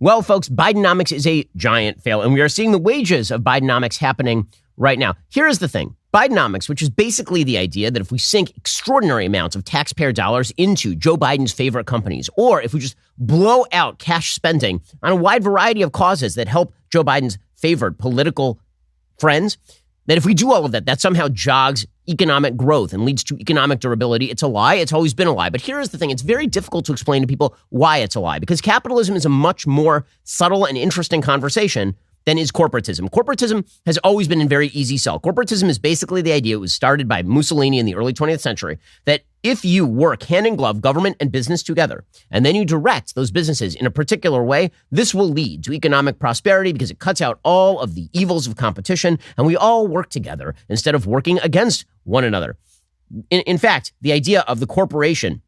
Well, folks, Bidenomics is a giant fail, and we are seeing the wages of Bidenomics happening right now. Here is the thing. Bidenomics, which is basically the idea that if we sink extraordinary amounts of taxpayer dollars into Joe Biden's favorite companies, or if we just blow out cash spending on a wide variety of causes that help Joe Biden's favored political friends, that if we do all of that, that somehow jogs economic growth and leads to economic durability. It's a lie. It's always been a lie. But here is the thing. It's very difficult to explain to people why it's a lie, because capitalism is a much more subtle and interesting conversation than is corporatism. Corporatism has always been a very easy sell. Corporatism is basically the idea, it was started by Mussolini in the early 20th century, that if you work hand in glove, government and business together, and then you direct those businesses in a particular way, this will lead to economic prosperity because it cuts out all of the evils of competition, and we all work together instead of working against one another. In fact, the idea of the corporation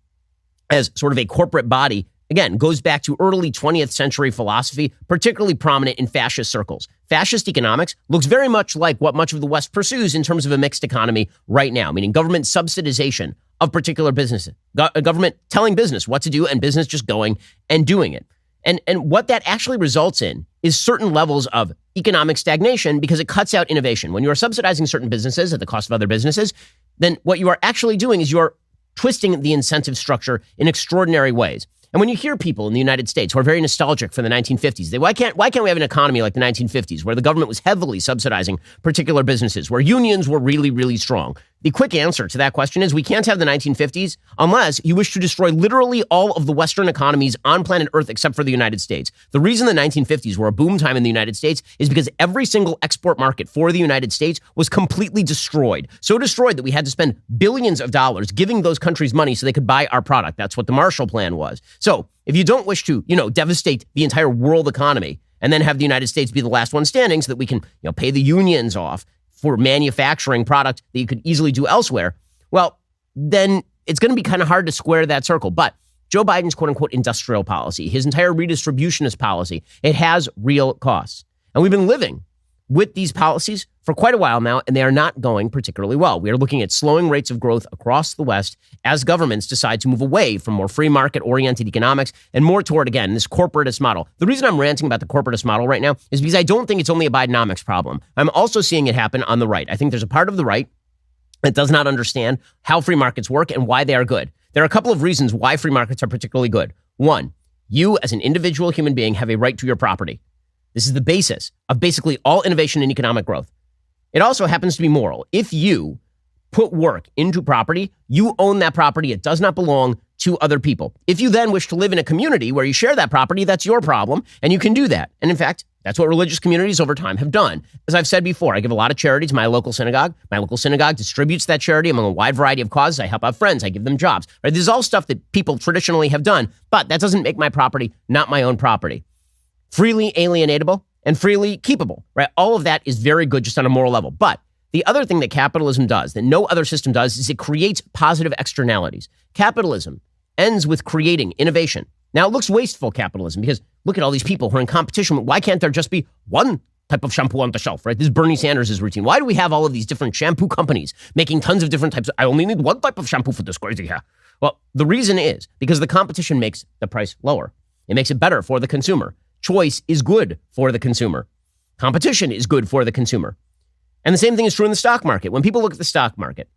as sort of a corporate body, again, goes back to early 20th century philosophy, particularly prominent in fascist circles. Fascist economics looks very much like what much of the West pursues in terms of a mixed economy right now, meaning government subsidization of particular businesses, government telling business what to do and business just going and doing it. And what that actually results in is certain levels of economic stagnation because it cuts out innovation. When you are subsidizing certain businesses at the cost of other businesses, then what you are actually doing is you are twisting the incentive structure in extraordinary ways. And when you hear people in the United States who are very nostalgic for the 1950s, why can't we have an economy like the 1950s where the government was heavily subsidizing particular businesses, where unions were really, really strong? The quick answer to that question is we can't have the 1950s unless you wish to destroy literally all of the Western economies on planet Earth except for the United States. The reason the 1950s were a boom time in the United States is because every single export market for the United States was completely destroyed. So destroyed that we had to spend billions of dollars giving those countries money so they could buy our product. That's what the Marshall Plan was. So if you don't wish to, devastate the entire world economy and then have the United States be the last one standing so that we can, pay the unions off for manufacturing product that you could easily do elsewhere, well, then it's going to be kind of hard to square that circle. But Joe Biden's quote unquote industrial policy, his entire redistributionist policy, it has real costs. And we've been living with these policies for quite a while now, and they are not going particularly well. We are looking at slowing rates of growth across the West as governments decide to move away from more free market-oriented economics and more toward, again, this corporatist model. The reason I'm ranting about the corporatist model right now is because I don't think it's only a Bidenomics problem. I'm also seeing it happen on the right. I think there's a part of the right that does not understand how free markets work and why they are good. There are a couple of reasons why free markets are particularly good. One, you as an individual human being have a right to your property. This is the basis of basically all innovation and economic growth. It also happens to be moral. If you put work into property, you own that property. It does not belong to other people. If you then wish to live in a community where you share that property, that's your problem, and you can do that. And in fact, that's what religious communities over time have done. As I've said before, I give a lot of charity to my local synagogue. My local synagogue distributes that charity among a wide variety of causes. I help out friends. I give them jobs. Right? This is all stuff that people traditionally have done, but that doesn't make my property not my own property. Freely alienatable and freely keepable, right? All of that is very good just on a moral level. But the other thing that capitalism does that no other system does is it creates positive externalities. Capitalism ends with creating innovation. Now, it looks wasteful, capitalism, because look at all these people who are in competition. Why can't there just be one type of shampoo on the shelf, right? This is Bernie Sanders' routine. Why do we have all of these different shampoo companies making tons of different types? I only need one type of shampoo for this crazy hair. Well, the reason is because the competition makes the price lower. It makes it better for the consumer. Choice is good for the consumer. Competition is good for the consumer. And the same thing is true in the stock market. When people look at the stock market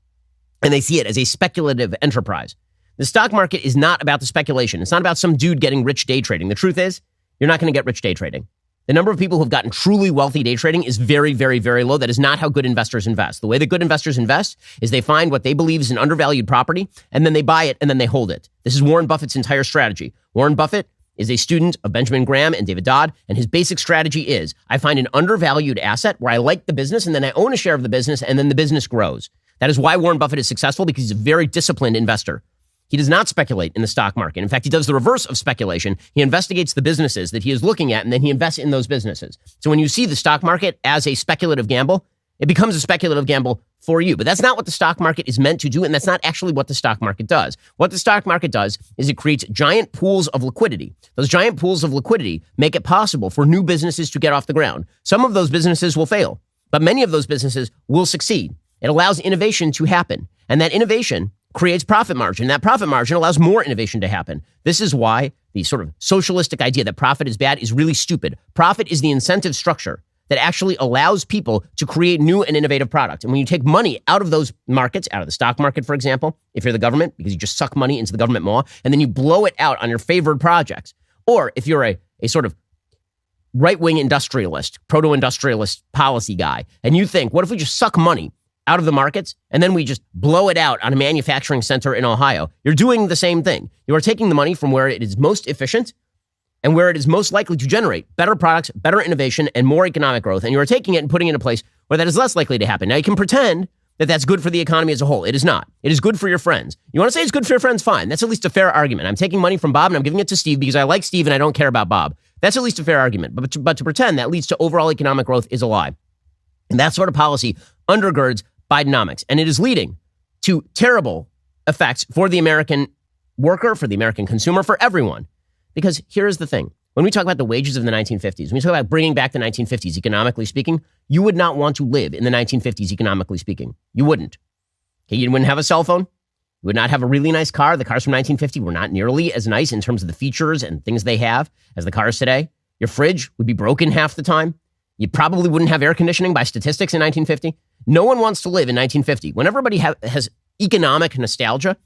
and they see it as a speculative enterprise, the stock market is not about the speculation. It's not about some dude getting rich day trading. The truth is, you're not going to get rich day trading. The number of people who have gotten truly wealthy day trading is very, very, very low. That is not how good investors invest. The way that good investors invest is they find what they believe is an undervalued property, and then they buy it, and then they hold it. This is Warren Buffett's entire strategy. Warren Buffett is a student of Benjamin Graham and David Dodd, and his basic strategy is, I find an undervalued asset where I like the business, and then I own a share of the business, and then the business grows. That is why Warren Buffett is successful, because he's a very disciplined investor. He does not speculate in the stock market. In fact, he does the reverse of speculation. He investigates the businesses that he is looking at, and then he invests in those businesses. So when you see the stock market as a speculative gamble, it becomes a speculative gamble for you. But that's not what the stock market is meant to do, and that's not actually what the stock market does. What the stock market does is it creates giant pools of liquidity. Those giant pools of liquidity make it possible for new businesses to get off the ground. Some of those businesses will fail, but many of those businesses will succeed. It allows innovation to happen, and that innovation creates profit margin. That profit margin allows more innovation to happen. This is why the sort of socialistic idea that profit is bad is really stupid. Profit is the incentive structure that actually allows people to create new and innovative products. And when you take money out of those markets, out of the stock market, for example, if you're the government, because you just suck money into the government maw, and then you blow it out on your favored projects, or if you're a sort of right-wing industrialist, proto-industrialist policy guy, and you think, what if we just suck money out of the markets and then we just blow it out on a manufacturing center in Ohio? You're doing the same thing. You are taking the money from where it is most efficient and where it is most likely to generate better products, better innovation, and more economic growth, and you are taking it and putting it in a place where that is less likely to happen. Now, you can pretend that that's good for the economy as a whole. It is not. It is good for your friends. You want to say it's good for your friends? Fine. That's at least a fair argument. I'm taking money from Bob and I'm giving it to Steve because I like Steve and I don't care about Bob. That's at least a fair argument. But to pretend that leads to overall economic growth is a lie. And that sort of policy undergirds Bidenomics. And it is leading to terrible effects for the American worker, for the American consumer, for everyone. Because here's the thing. When we talk about the wages of the 1950s, when we talk about bringing back the 1950s, economically speaking, you would not want to live in the 1950s, economically speaking. You wouldn't. Okay, you wouldn't have a cell phone. You would not have a really nice car. The cars from 1950 were not nearly as nice in terms of the features and things they have as the cars today. Your fridge would be broken half the time. You probably wouldn't have air conditioning by statistics in 1950. No one wants to live in 1950. When everybody has economic nostalgia,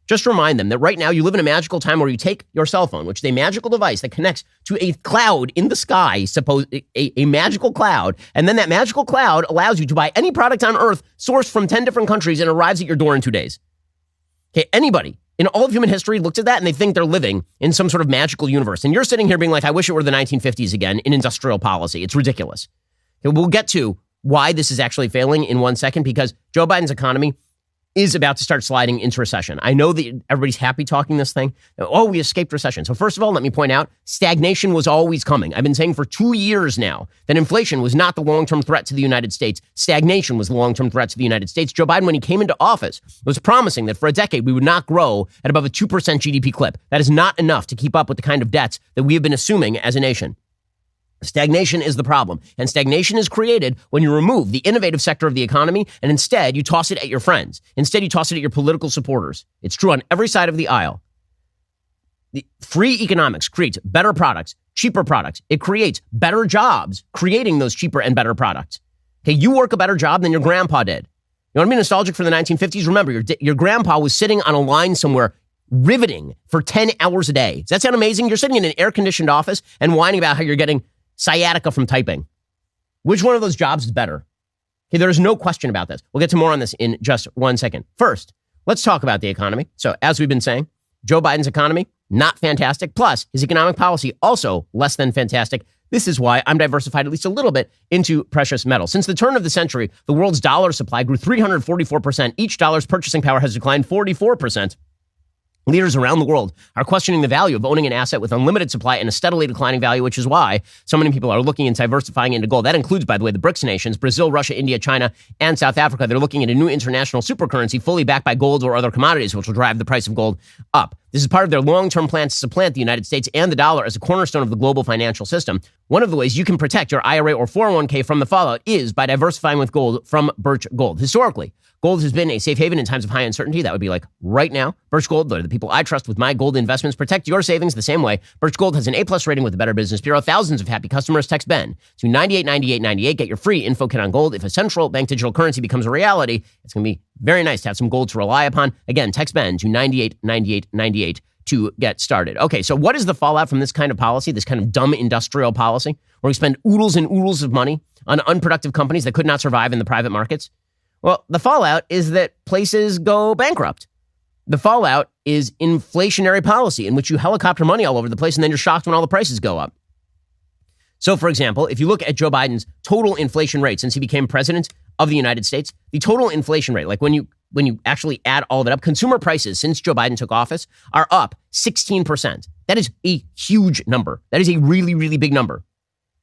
just remind them that right now you live in a magical time where you take your cell phone, which is a magical device that connects to a cloud in the sky, a magical cloud, and then that magical cloud allows you to buy any product on Earth sourced from 10 different countries and arrives at your door in 2 days. Okay, anybody in all of human history looks at that and they think they're living in some sort of magical universe. And you're sitting here being like, I wish it were the 1950s again in industrial policy. It's ridiculous. Okay, we'll get to why this is actually failing in 1 second, because Joe Biden's economy is about to start sliding into recession. I know that everybody's happy talking this thing. Oh, we escaped recession. So first of all, let me point out, stagnation was always coming. I've been saying for 2 years now that inflation was not the long-term threat to the United States. Stagnation was the long-term threat to the United States. Joe Biden, when he came into office, was promising that for a decade we would not grow at above a 2% GDP clip. That is not enough to keep up with the kind of debts that we have been assuming as a nation. Stagnation is the problem, and stagnation is created when you remove the innovative sector of the economy and instead you toss it at your friends. Instead, you toss it at your political supporters. It's true on every side of the aisle. The free economics creates better products, cheaper products. It creates better jobs, creating those cheaper and better products. Okay, you work a better job than your grandpa did. You want to be nostalgic for the 1950s? Remember, your grandpa was sitting on a line somewhere riveting for 10 hours a day. Does that sound amazing? You're sitting in an air-conditioned office and whining about how you're getting sciatica from typing. Which one of those jobs is better? Okay, there's no question about this. We'll get to more on this in just 1 second. First, let's talk about the economy. So as we've been saying, Joe Biden's economy, not fantastic. Plus, his economic policy, also less than fantastic. This is why I'm diversified at least a little bit into precious metals. Since the turn of the century, the world's dollar supply grew 344%. Each dollar's purchasing power has declined 44%. Leaders around the world are questioning the value of owning an asset with unlimited supply and a steadily declining value, which is why so many people are looking and diversifying into gold. That includes, by the way, the BRICS nations, Brazil, Russia, India, China, and South Africa. They're looking at a new international supercurrency fully backed by gold or other commodities, which will drive the price of gold up. This is part of their long-term plan to supplant the United States and the dollar as a cornerstone of the global financial system. One of the ways you can protect your IRA or 401k from the fallout is by diversifying with gold from Birch Gold. Historically, gold has been a safe haven in times of high uncertainty. That would be like right now. Birch Gold, they're the people I trust with my gold investments. Protect your savings the same way. Birch Gold has an A+ rating with the Better Business Bureau. Thousands of happy customers. Text Ben to 989898. Get your free info kit on gold. If a central bank digital currency becomes a reality, it's going to be very nice to have some gold to rely upon. Again, text Ben to 989898 to get started. Okay, so what is the fallout from this kind of policy, this kind of dumb industrial policy, where we spend oodles and oodles of money on unproductive companies that could not survive in the private markets? Well, the fallout is that places go bankrupt. The fallout is inflationary policy in which you helicopter money all over the place and then you're shocked when all the prices go up. So, for example, if you look at Joe Biden's total inflation rate since he became president of the United States, the total inflation rate, like when you actually add all of it up, consumer prices since Joe Biden took office are up 16%. That is a huge number. That is a really, really big number.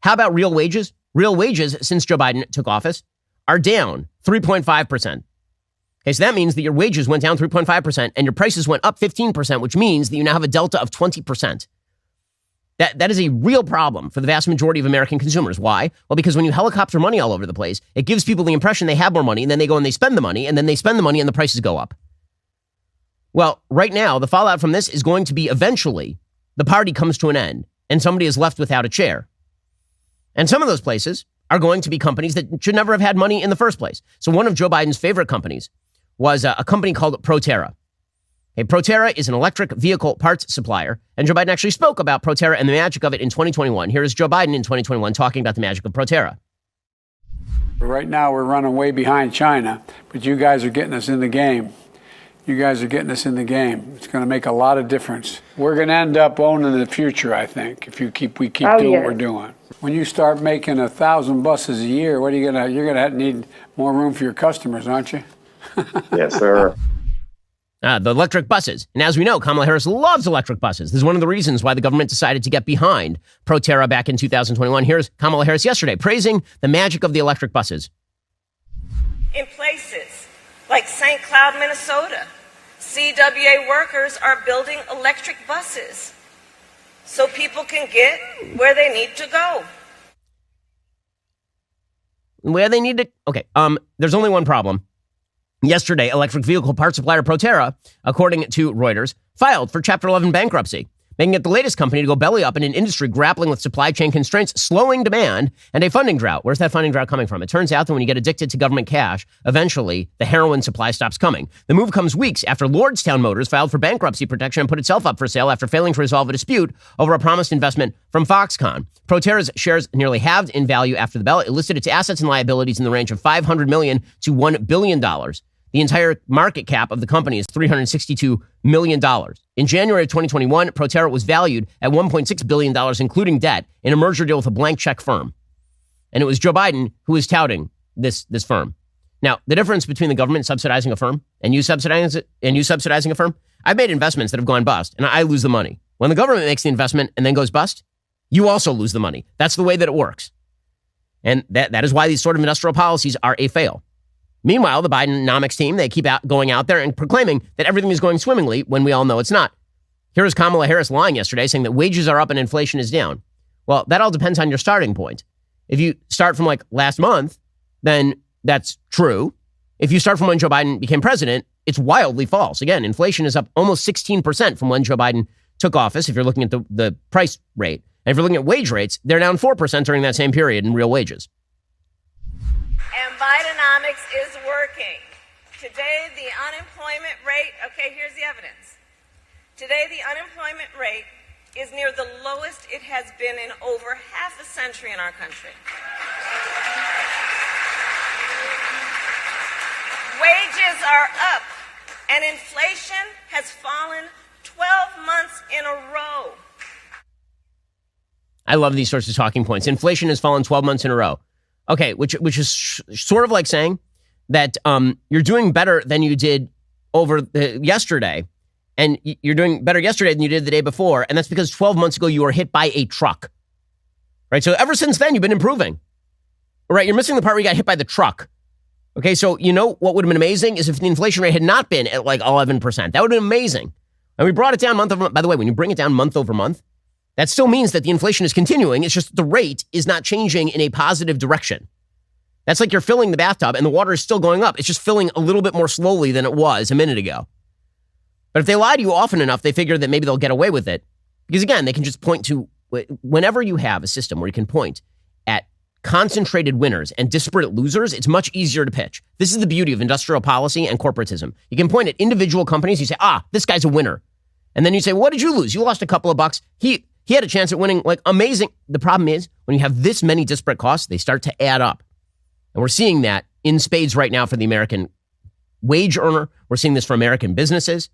How about real wages? Real wages since Joe Biden took office are down 3.5%. Okay, so that means that your wages went down 3.5% and your prices went up 15%, which means that you now have a delta of 20%. That is a real problem for the vast majority of American consumers. Why? Well, because when you helicopter money all over the place, it gives people the impression they have more money, and then they go and they spend the money, and then they spend the money and the prices go up. Well, right now, the fallout from this is going to be eventually the party comes to an end and somebody is left without a chair. And some of those places are going to be companies that should never have had money in the first place. So one of Joe Biden's favorite companies was a company called Proterra. Hey, Proterra is an electric vehicle parts supplier, and Joe Biden actually spoke about Proterra and the magic of it in 2021. Here is Joe Biden in 2021 talking about the magic of Proterra. Right now, we're running way behind China, but you guys are getting us in the game. You guys are getting us in the game. It's going to make a lot of difference. We're going to end up owning the future, I think, if we keep doing what we're doing. When you start making 1,000 buses a year, you're gonna need more room for your customers, aren't you? Yes, sir. The electric buses. And as we know, Kamala Harris loves electric buses. This is one of the reasons why the government decided to get behind Proterra back in 2021. Here's Kamala Harris yesterday praising the magic of the electric buses. In places like St. Cloud, Minnesota, CWA workers are building electric buses so people can get where they need to go. Where they need to... Okay, there's only one problem. Yesterday, electric vehicle parts supplier Proterra, according to Reuters, filed for Chapter 11 bankruptcy, making it the latest company to go belly up in an industry grappling with supply chain constraints, slowing demand, and a funding drought. Where's that funding drought coming from? It turns out that when you get addicted to government cash, eventually the heroin supply stops coming. The move comes weeks after Lordstown Motors filed for bankruptcy protection and put itself up for sale after failing to resolve a dispute over a promised investment from Foxconn. Proterra's shares nearly halved in value after the bell. It listed its assets and liabilities in the range of $500 million to $1 billion. The entire market cap of the company is $362 million. In January of 2021, Proterra was valued at $1.6 billion, including debt, in a merger deal with a blank check firm. And it was Joe Biden who was touting this firm. Now, the difference between the government subsidizing a firm and you subsidizing a firm, I've made investments that have gone bust, and I lose the money. When the government makes the investment and then goes bust, you also lose the money. That's the way that it works. And that is why these sort of industrial policies are a fail. Meanwhile, the Bidenomics team, they keep going out there and proclaiming that everything is going swimmingly when we all know it's not. Here is Kamala Harris lying yesterday saying that wages are up and inflation is down. Well, that all depends on your starting point. If you start from like last month, then that's true. If you start from when Joe Biden became president, it's wildly false. Again, inflation is up almost 16% from when Joe Biden took office, if you're looking at the price rate. And if you're looking at wage rates, they're down 4% during that same period in real wages. And Bidenomics is working. Today, the unemployment rate, okay, here's the evidence. Today, the unemployment rate is near the lowest it has been in over half a century in our country. Wages are up, and inflation has fallen 12 months in a row. I love these sorts of talking points. Inflation has fallen 12 months in a row. Okay, which is sort of like saying that you're doing better than you did over yesterday, and you're doing better yesterday than you did the day before, and that's because 12 months ago you were hit by a truck, right? So ever since then, you've been improving, right? You're missing the part where you got hit by the truck. Okay, so you know what would have been amazing is if the inflation rate had not been at like 11%. That would have been amazing. And we brought it down month over month. By the way, when you bring it down month over month, that still means that the inflation is continuing. It's just the rate is not changing in a positive direction. That's like you're filling the bathtub and the water is still going up. It's just filling a little bit more slowly than it was a minute ago. But if they lie to you often enough, they figure that maybe they'll get away with it. Because again, they can just point to, whenever you have a system where you can point at concentrated winners and disparate losers, it's much easier to pitch. This is the beauty of industrial policy and corporatism. You can point at individual companies. You say, this guy's a winner. And then you say, well, what did you lose? You lost a couple of bucks. He had a chance at winning, like amazing. The problem is when you have this many disparate costs, they start to add up. And we're seeing that in spades right now for the American wage earner. We're seeing this for American businesses.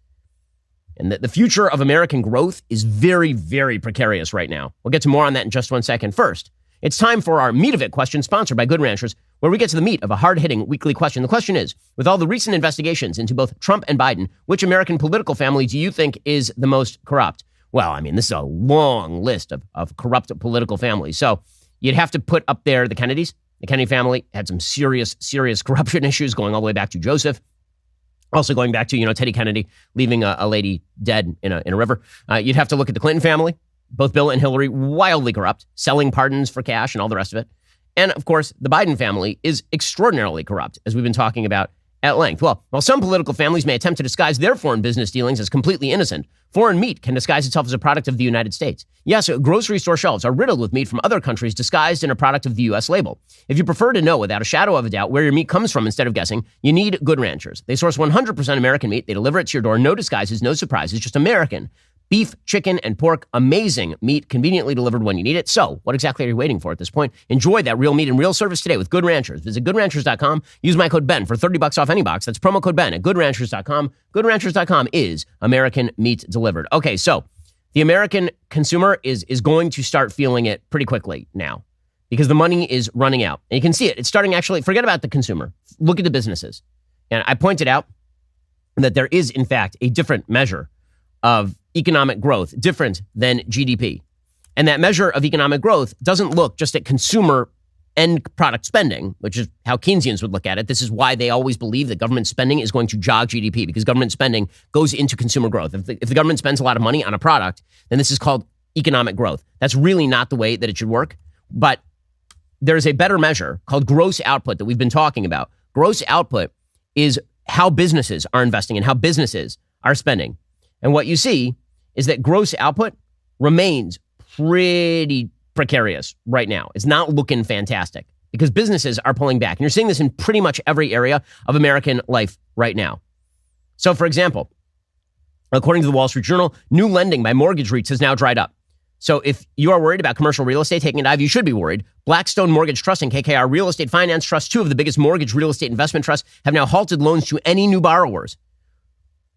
And the future of American growth is very, very precarious right now. We'll get to more on that in just 1 second. First, it's time for our Meat of It question, sponsored by Good Ranchers, where we get to the meat of a hard-hitting weekly question. The question is, with all the recent investigations into both Trump and Biden, which American political family do you think is the most corrupt? Well, I mean, this is a long list of corrupt political families. So you'd have to put up there the Kennedys. The Kennedy family had some serious, serious corruption issues going all the way back to Joseph. Also going back to, Teddy Kennedy leaving a lady dead in a river. You'd have to look at the Clinton family. Both Bill and Hillary, wildly corrupt, selling pardons for cash and all the rest of it. And, of course, the Biden family is extraordinarily corrupt, as we've been talking about at length. Well, while some political families may attempt to disguise their foreign business dealings as completely innocent, foreign meat can disguise itself as a product of the United States. Yes, grocery store shelves are riddled with meat from other countries disguised in a product of the U.S. label. If you prefer to know without a shadow of a doubt where your meat comes from instead of guessing, you need Good Ranchers. They source 100% American meat. They deliver it to your door. No disguises, no surprises, just American. Beef, chicken, and pork, amazing meat, conveniently delivered when you need it. So, what exactly are you waiting for at this point? Enjoy that real meat and real service today with Good Ranchers. Visit goodranchers.com. Use my code BEN for $30 off any box. That's promo code BEN at goodranchers.com. Goodranchers.com is American meat delivered. Okay, so the American consumer is going to start feeling it pretty quickly now because the money is running out. And you can see it. It's starting actually, forget about the consumer. Look at the businesses. And I pointed out that there is, in fact, a different measure of economic growth, different than GDP. And that measure of economic growth doesn't look just at consumer end product spending, which is how Keynesians would look at it. This is why they always believe that government spending is going to jog GDP, because government spending goes into consumer growth. If the government spends a lot of money on a product, then this is called economic growth. That's really not the way that it should work. But there's a better measure called gross output that we've been talking about. Gross output is how businesses are investing and how businesses are spending. And what you see is that gross output remains pretty precarious right now. It's not looking fantastic because businesses are pulling back. And you're seeing this in pretty much every area of American life right now. So, for example, according to the Wall Street Journal, new lending by mortgage REITs has now dried up. So if you are worried about commercial real estate taking a dive, you should be worried. Blackstone Mortgage Trust and KKR Real Estate Finance Trust, two of the biggest mortgage real estate investment trusts, have now halted loans to any new borrowers.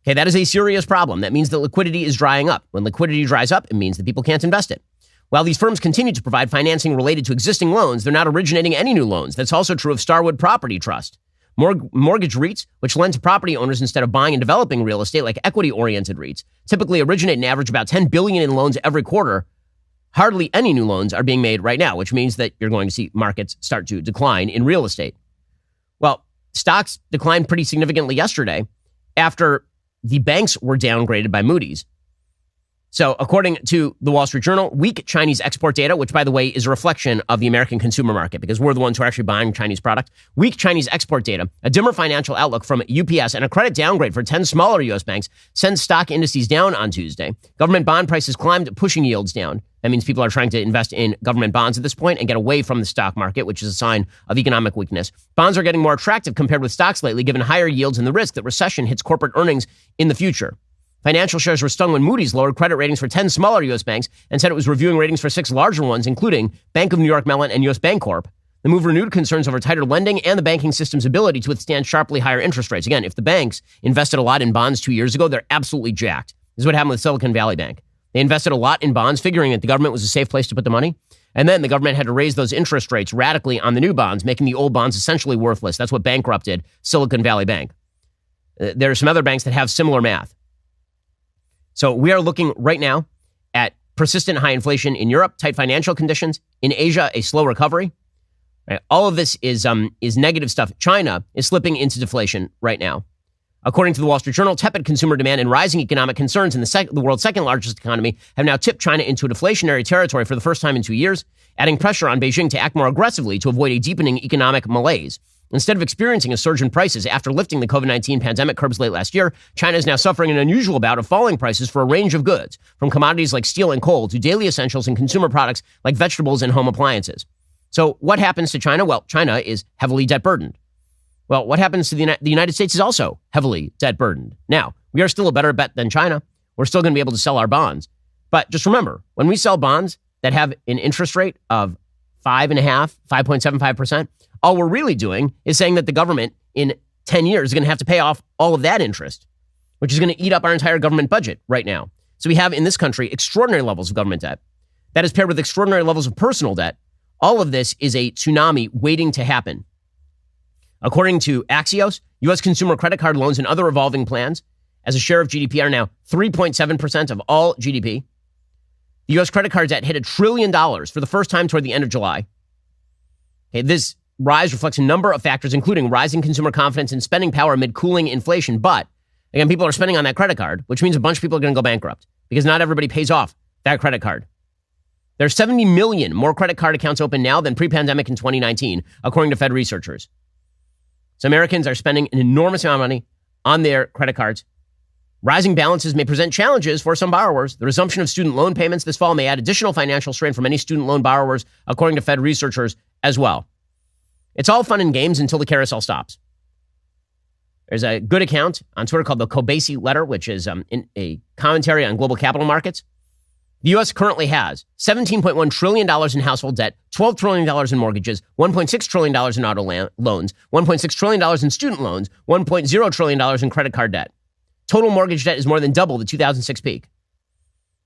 Okay, that is a serious problem. That means that liquidity is drying up. When liquidity dries up, it means that people can't invest it. While these firms continue to provide financing related to existing loans, they're not originating any new loans. That's also true of Starwood Property Trust. Mortgage REITs, which lend to property owners instead of buying and developing real estate like equity-oriented REITs, typically originate and average about $10 billion in loans every quarter. Hardly any new loans are being made right now, which means that you're going to see markets start to decline in real estate. Well, stocks declined pretty significantly yesterday after the banks were downgraded by Moody's. So according to the Wall Street Journal, weak Chinese export data, which, by the way, is a reflection of the American consumer market because we're the ones who are actually buying Chinese product. Weak Chinese export data, a dimmer financial outlook from UPS, and a credit downgrade for 10 smaller U.S. banks sent stock indices down on Tuesday. Government bond prices climbed, pushing yields down. That means people are trying to invest in government bonds at this point and get away from the stock market, which is a sign of economic weakness. Bonds are getting more attractive compared with stocks lately, given higher yields and the risk that recession hits corporate earnings in the future. Financial shares were stung when Moody's lowered credit ratings for 10 smaller U.S. banks and said it was reviewing ratings for 6 larger ones, including Bank of New York Mellon and U.S. Bancorp. The move renewed concerns over tighter lending and the banking system's ability to withstand sharply higher interest rates. Again, if the banks invested a lot in bonds 2 years ago, they're absolutely jacked. This is what happened with Silicon Valley Bank. They invested a lot in bonds, figuring that the government was a safe place to put the money. And then the government had to raise those interest rates radically on the new bonds, making the old bonds essentially worthless. That's what bankrupted Silicon Valley Bank. There are some other banks that have similar math. So we are looking right now at persistent high inflation in Europe, tight financial conditions. In Asia, a slow recovery. Right? All of this is negative stuff. China is slipping into deflation right now. According to the Wall Street Journal, tepid consumer demand and rising economic concerns in the world's second largest economy have now tipped China into a deflationary territory for the first time in 2 years, adding pressure on Beijing to act more aggressively to avoid a deepening economic malaise. Instead of experiencing a surge in prices after lifting the COVID-19 pandemic curbs late last year, China is now suffering an unusual bout of falling prices for a range of goods, from commodities like steel and coal to daily essentials and consumer products like vegetables and home appliances. So what happens to China? Well, China is heavily debt burdened. Well, what happens to the United States is also heavily debt burdened. Now, we are still a better bet than China. We're still going to be able to sell our bonds. But just remember, when we sell bonds that have an interest rate of 5.75%, all we're really doing is saying that the government in 10 years is going to have to pay off all of that interest, which is going to eat up our entire government budget right now. So we have in this country extraordinary levels of government debt. That is paired with extraordinary levels of personal debt. All of this is a tsunami waiting to happen. According to Axios, U.S. consumer credit card loans and other revolving plans as a share of GDP are now 3.7% of all GDP. The U.S. credit card debt hit $1 trillion for the first time toward the end of July. Okay, this rise reflects a number of factors, including rising consumer confidence and spending power amid cooling inflation. But again, people are spending on that credit card, which means a bunch of people are going to go bankrupt because not everybody pays off that credit card. There are 70 million more credit card accounts open now than pre-pandemic in 2019, according to Fed researchers. So Americans are spending an enormous amount of money on their credit cards. Rising balances may present challenges for some borrowers. The resumption of student loan payments this fall may add additional financial strain for many student loan borrowers, according to Fed researchers as well. It's all fun and games until the carousel stops. There's a good account on Twitter called the Kobasi Letter, which is a commentary on global capital markets. The U.S. currently has $17.1 trillion in household debt, $12 trillion in mortgages, $1.6 trillion in auto loans, $1.6 trillion in student loans, $1.0 trillion in credit card debt. Total mortgage debt is more than double the 2006 peak.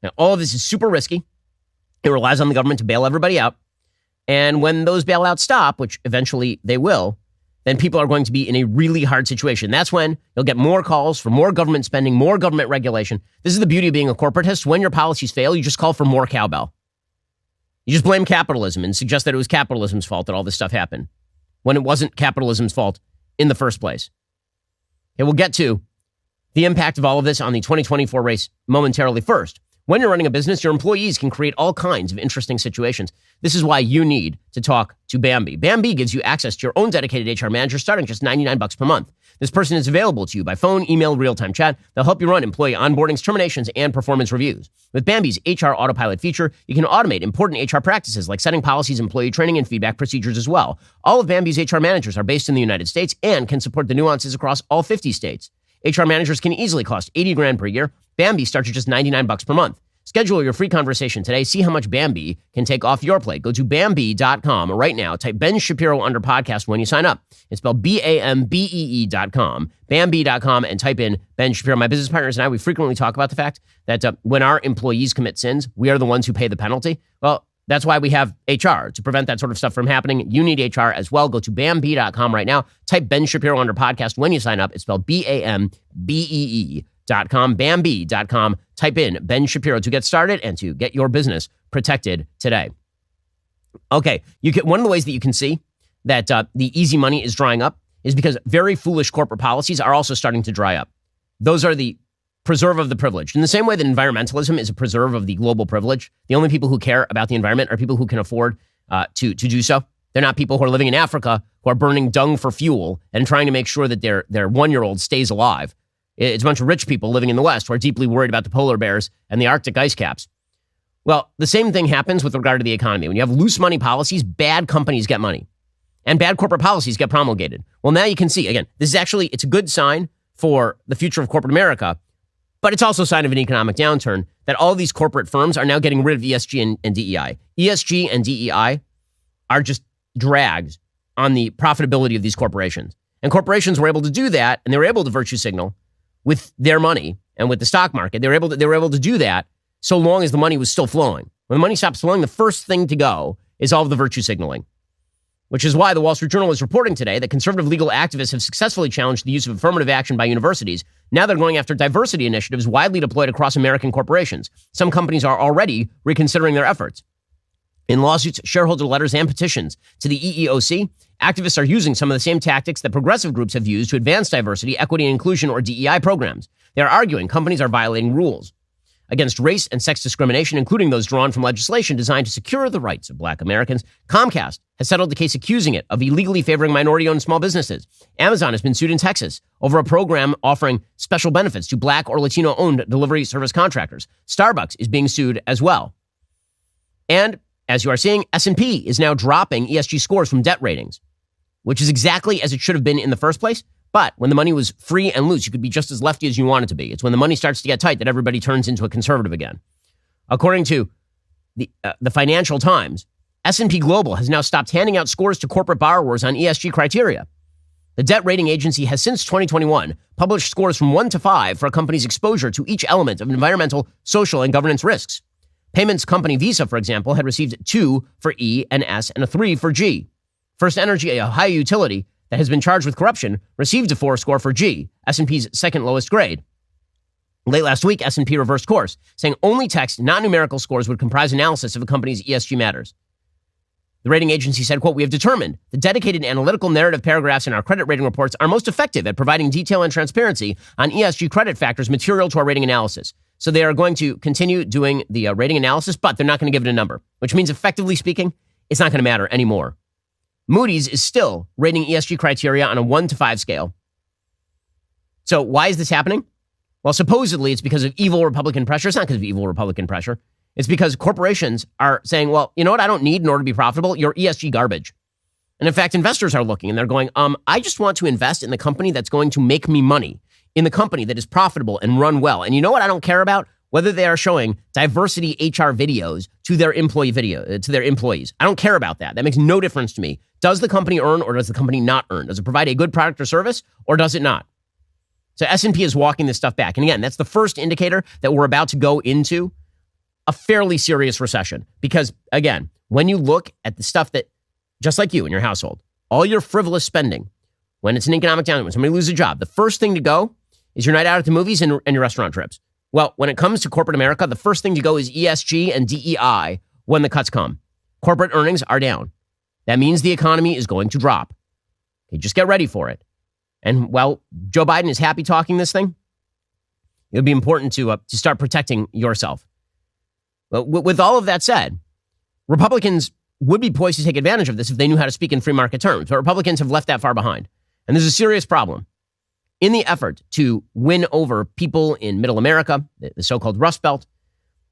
Now, all of this is super risky. It relies on the government to bail everybody out. And when those bailouts stop, which eventually they will, then people are going to be in a really hard situation. That's when you'll get more calls for more government spending, more government regulation. This is the beauty of being a corporatist. When your policies fail, you just call for more cowbell. You just blame capitalism and suggest that it was capitalism's fault that all this stuff happened, when it wasn't capitalism's fault in the first place. Okay, we'll get to the impact of all of this on the 2024 race momentarily. First, when you're running a business, your employees can create all kinds of interesting situations. This is why you need to talk to Bambee. Bambee gives you access to your own dedicated HR manager starting just $99 per month. This person is available to you by phone, email, real-time chat. They'll help you run employee onboardings, terminations, and performance reviews. With Bambee's HR Autopilot feature, you can automate important HR practices like setting policies, employee training, and feedback procedures as well. All of Bambee's HR managers are based in the United States and can support the nuances across all 50 states. HR managers can easily cost $80,000 per year. Bambee starts at just $99 per month. Schedule your free conversation today. See how much Bambee can take off your plate. Go to Bambee.com right now. Type Ben Shapiro under podcast when you sign up. It's spelled BAMBEE.com. Bambee.com and type in Ben Shapiro. My business partners and I, we frequently talk about the fact that when our employees commit sins, we are the ones who pay the penalty. Well, that's why we have HR, to prevent that sort of stuff from happening. You need HR as well. Go to Bambee.com right now. Type Ben Shapiro under podcast when you sign up. It's spelled BAMBEE.com, Bambee.com. Type in Ben Shapiro to get started and to get your business protected today. Okay, one of the ways that you can see that the easy money is drying up is because very foolish corporate policies are also starting to dry up. Those are the preserve of the privileged. In the same way that environmentalism is a preserve of the global privilege, the only people who care about the environment are people who can afford to do so. They're not people who are living in Africa who are burning dung for fuel and trying to make sure that their one-year-old stays alive. It's a bunch of rich people living in the West who are deeply worried about the polar bears and the Arctic ice caps. Well, the same thing happens with regard to the economy. When you have loose money policies, bad companies get money and bad corporate policies get promulgated. Well, now you can see, again, this is actually, it's a good sign for the future of corporate America, but it's also a sign of an economic downturn that all these corporate firms are now getting rid of ESG and DEI. ESG and DEI are just drags on the profitability of these corporations. And corporations were able to do that, and they were able to virtue signal with their money and with the stock market. They were able to do that so long as the money was still flowing. When the money stops flowing, the first thing to go is all of the virtue signaling, which is why the Wall Street Journal is reporting today that conservative legal activists have successfully challenged the use of affirmative action by universities. Now they're going after diversity initiatives widely deployed across American corporations. Some companies are already reconsidering their efforts. In lawsuits, shareholder letters, and petitions to the EEOC, activists are using some of the same tactics that progressive groups have used to advance diversity, equity, and inclusion, or DEI programs. They are arguing companies are violating rules against race and sex discrimination, including those drawn from legislation designed to secure the rights of Black Americans. Comcast has settled the case accusing it of illegally favoring minority-owned small businesses. Amazon has been sued in Texas over a program offering special benefits to Black or Latino-owned delivery service contractors. Starbucks is being sued as well. And as you are seeing, S&P is now dropping ESG scores from debt ratings, which is exactly as it should have been in the first place. But when the money was free and loose, you could be just as lefty as you want it to be. It's when the money starts to get tight that everybody turns into a conservative again. According to the Financial Times, S&P Global has now stopped handing out scores to corporate borrowers on ESG criteria. The debt rating agency has since 2021 published scores from 1 to 5 for a company's exposure to each element of environmental, social, and governance risks. Payments company Visa, for example, had received 2 for E and S and a 3 for G. First Energy, a high utility that has been charged with corruption, received a 4 score for G, S&P's second lowest grade. Late last week, S&P reversed course, saying only text, not numerical scores would comprise analysis of a company's ESG matters. The rating agency said, quote, "We have determined the dedicated analytical narrative paragraphs in our credit rating reports are most effective at providing detail and transparency on ESG credit factors material to our rating analysis." So they are going to continue doing the rating analysis, but they're not going to give it a number, which means, effectively speaking, it's not going to matter anymore. Moody's is still rating ESG criteria on a 1 to 5 scale. So why is this happening? Well, supposedly it's because of evil Republican pressure. It's not because of evil Republican pressure. It's because corporations are saying, well, you know what I don't need in order to be profitable? Your ESG garbage. And in fact, investors are looking and they're going, I just want to invest in the company that's going to make me money, in the company that is profitable and run well. And you know what I don't care about? Whether they are showing diversity HR videos to their employees. I don't care about that. That makes no difference to me. Does the company earn or does the company not earn? Does it provide a good product or service or does it not? So S&P is walking this stuff back. And again, that's the first indicator that we're about to go into a fairly serious recession. Because again, when you look at the stuff that, just like you in your household, all your frivolous spending, when it's an economic downturn, when somebody loses a job, the first thing to go is your night out at the movies and your restaurant trips. Well, when it comes to corporate America, the first thing to go is ESG and DEI when the cuts come. Corporate earnings are down. That means the economy is going to drop. Okay, just get ready for it. And while Joe Biden is happy talking this thing, it would be important to start protecting yourself. But with all of that said, Republicans would be poised to take advantage of this if they knew how to speak in free market terms. But Republicans have left that far behind. And there's a serious problem. In the effort to win over people in middle America, the so-called Rust Belt,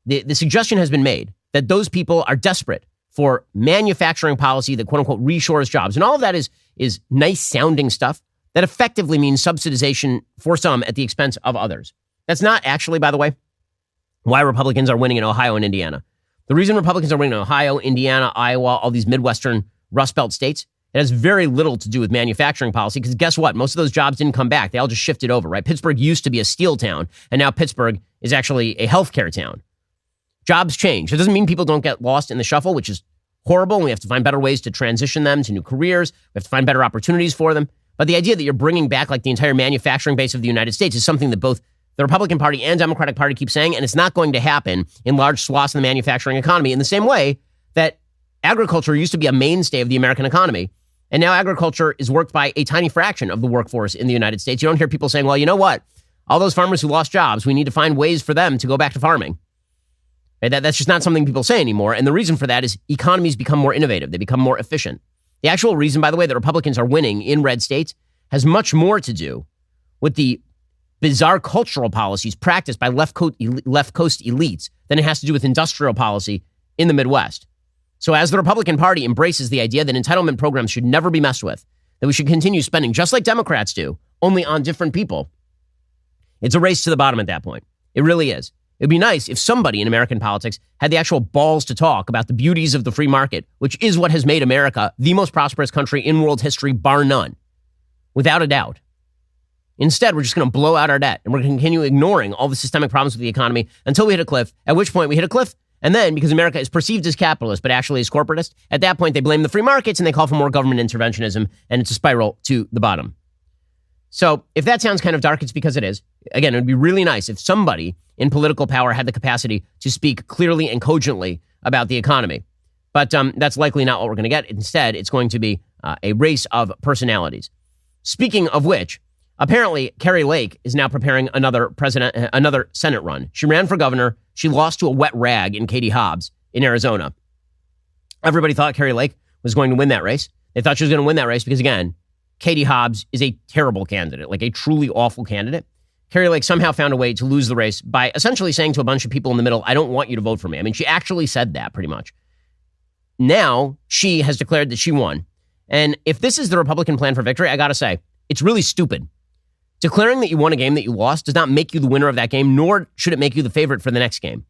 the suggestion has been made that those people are desperate for manufacturing policy that, quote unquote, reshores jobs. And all of that is nice sounding stuff that effectively means subsidization for some at the expense of others. That's not actually, by the way, why Republicans are winning in Ohio and Indiana. The reason Republicans are winning in Ohio, Indiana, Iowa, all these Midwestern Rust Belt states, it has very little to do with manufacturing policy because guess what? Most of those jobs didn't come back. They all just shifted over, right? Pittsburgh used to be a steel town, and now Pittsburgh is actually a healthcare town. Jobs change. It doesn't mean people don't get lost in the shuffle, which is horrible, and we have to find better ways to transition them to new careers. We have to find better opportunities for them. But the idea that you're bringing back like the entire manufacturing base of the United States is something that both the Republican Party and Democratic Party keep saying, and it's not going to happen in large swaths of the manufacturing economy in the same way that agriculture used to be a mainstay of the American economy. And now agriculture is worked by a tiny fraction of the workforce in the United States. You don't hear people saying, well, you know what? All those farmers who lost jobs, we need to find ways for them to go back to farming. Right? That's just not something people say anymore. And the reason for that is economies become more innovative. They become more efficient. The actual reason, by the way, that Republicans are winning in red states has much more to do with the bizarre cultural policies practiced by left coast elites than it has to do with industrial policy in the Midwest. So as the Republican Party embraces the idea that entitlement programs should never be messed with, that we should continue spending just like Democrats do, only on different people, it's a race to the bottom at that point. It really is. It'd be nice if somebody in American politics had the actual balls to talk about the beauties of the free market, which is what has made America the most prosperous country in world history, bar none, without a doubt. Instead, we're just going to blow out our debt and we're going to continue ignoring all the systemic problems with the economy until we hit a cliff, at which point we hit a cliff. And then, because America is perceived as capitalist, but actually is corporatist, at that point they blame the free markets and they call for more government interventionism, and it's a spiral to the bottom. So if that sounds kind of dark, it's because it is. Again, it would be really nice if somebody in political power had the capacity to speak clearly and cogently about the economy. But that's likely not what we're going to get. Instead, it's going to be a race of personalities. Speaking of which, apparently Kari Lake is now preparing another Senate run. She ran for governor. She lost to a wet rag in Katie Hobbs in Arizona. Everybody thought Kari Lake was going to win that race. They thought she was going to win that race because, again, Katie Hobbs is a terrible candidate, like a truly awful candidate. Kari Lake somehow found a way to lose the race by essentially saying to a bunch of people in the middle, I don't want you to vote for me. I mean, she actually said that pretty much. Now she has declared that she won. And if this is the Republican plan for victory, I got to say, it's really stupid. Declaring that you won a game that you lost does not make you the winner of that game, nor should it make you the favorite for the next game.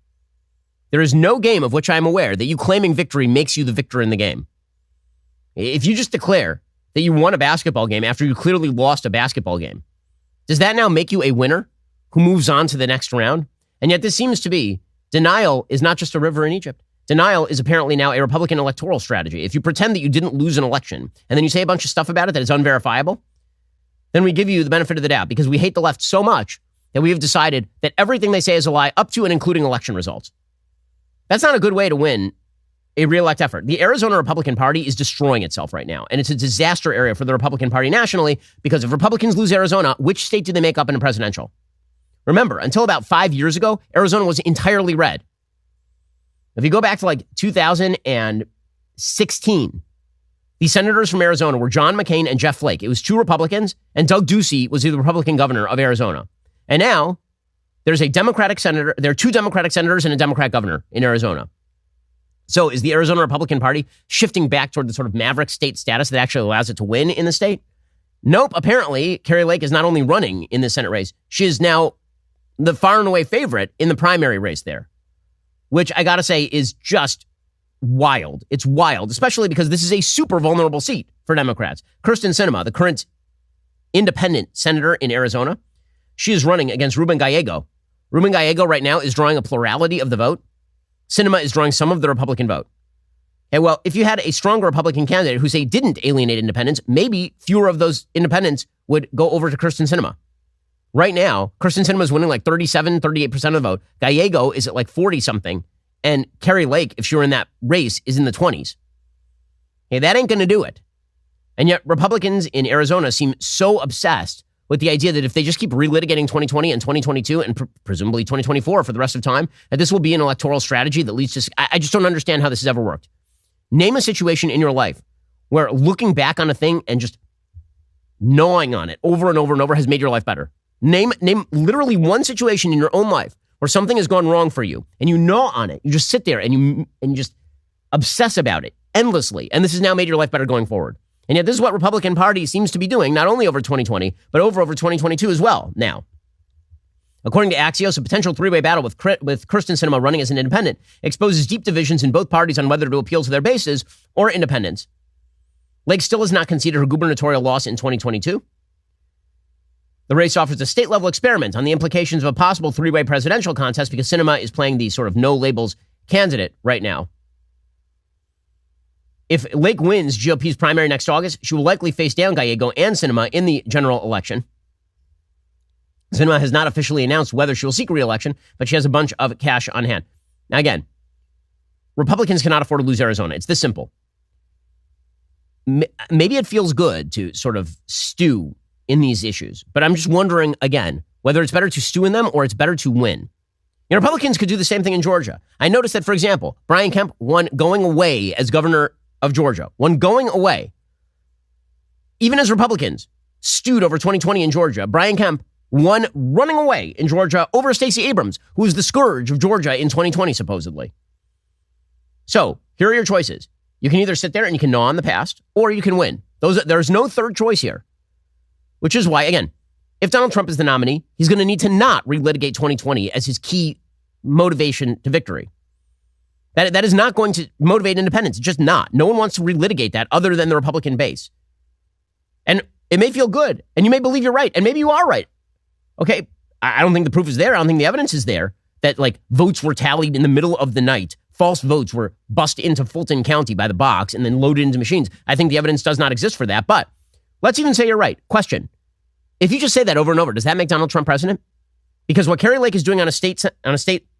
There is no game of which I am aware that you claiming victory makes you the victor in the game. If you just declare that you won a basketball game after you clearly lost a basketball game, does that now make you a winner who moves on to the next round? And yet this seems to be, denial is not just a river in Egypt. Denial is apparently now a Republican electoral strategy. If you pretend that you didn't lose an election and then you say a bunch of stuff about it that is unverifiable, then we give you the benefit of the doubt because we hate the left so much that we have decided that everything they say is a lie up to and including election results. That's not a good way to win a reelect effort. The Arizona Republican Party is destroying itself right now, and it's a disaster area for the Republican Party nationally because if Republicans lose Arizona, which state do they make up in a presidential? Remember, until about 5 years ago, Arizona was entirely red. If you go back to like 2016, The senators from Arizona were John McCain and Jeff Flake. It was 2 Republicans, and Doug Ducey was the Republican governor of Arizona. And now there's a Democratic senator. There are 2 Democratic senators and a Democrat governor in Arizona. So is the Arizona Republican Party shifting back toward the sort of maverick state status that actually allows it to win in the state? Nope. Apparently, Kari Lake is not only running in the Senate race, she is now the far and away favorite in the primary race there, which I got to say is just wild. It's wild, especially because this is a super vulnerable seat for Democrats. Kyrsten Sinema, the current independent senator in Arizona, she is running against Ruben Gallego. Ruben Gallego right now is drawing a plurality of the vote. Sinema is drawing some of the Republican vote. And well, if you had a stronger Republican candidate who, say, didn't alienate independents, maybe fewer of those independents would go over to Kyrsten Sinema. Right now, Kyrsten Sinema is winning like 37, 38% of the vote. Gallego is at like 40-something. And Kari Lake, if she were in that race, is in the 20s. Hey, that ain't going to do it. And yet Republicans in Arizona seem so obsessed with the idea that if they just keep relitigating 2020 and 2022 and presumably 2024 for the rest of time, that this will be an electoral strategy that leads to... I just don't understand how this has ever worked. Name a situation in your life where looking back on a thing and just gnawing on it over and over and over has made your life better. Name literally one situation in your own life where something has gone wrong for you and you gnaw on it. You just sit there and you just obsess about it endlessly. And this has now made your life better going forward. And yet this is what Republican Party seems to be doing, not only over 2020, but over 2022 as well now. According to Axios, a potential 3-way battle with Kyrsten Sinema running as an independent exposes deep divisions in both parties on whether to appeal to their bases or independents. Lake still has not conceded her gubernatorial loss in 2022. The race offers a state-level experiment on the implications of a possible 3-way presidential contest because Sinema is playing the sort of no-labels candidate right now. If Lake wins GOP's primary next August, she will likely face down Gallego and Sinema in the general election. Sinema has not officially announced whether she will seek re-election, but she has a bunch of cash on hand. Now, again, Republicans cannot afford to lose Arizona. It's this simple. Maybe it feels good to sort of stew in these issues, but I'm just wondering, again, whether it's better to stew in them or it's better to win. You know, Republicans could do the same thing in Georgia. I noticed that, for example, Brian Kemp won going away as governor of Georgia, won going away. Even as Republicans stewed over 2020 in Georgia, Brian Kemp won running away in Georgia over Stacey Abrams, who was the scourge of Georgia in 2020, supposedly. So here are your choices. You can either sit there and you can gnaw on the past, or you can win. There's no third choice here, which is why, again, if Donald Trump is the nominee, he's going to need to not relitigate 2020 as his key motivation to victory. That is not going to motivate independents. It's just not. No one wants to relitigate that other than the Republican base. And it may feel good, and you may believe you're right, and maybe you are right. Okay, I don't think the proof is there. I don't think the evidence is there that, like, votes were tallied in the middle of the night. False votes were bussed into Fulton County by the box and then loaded into machines. I think the evidence does not exist for that. But let's even say you're right. Question. If you just say that over and over, does that make Donald Trump president? Because what Kari Lake is doing on a state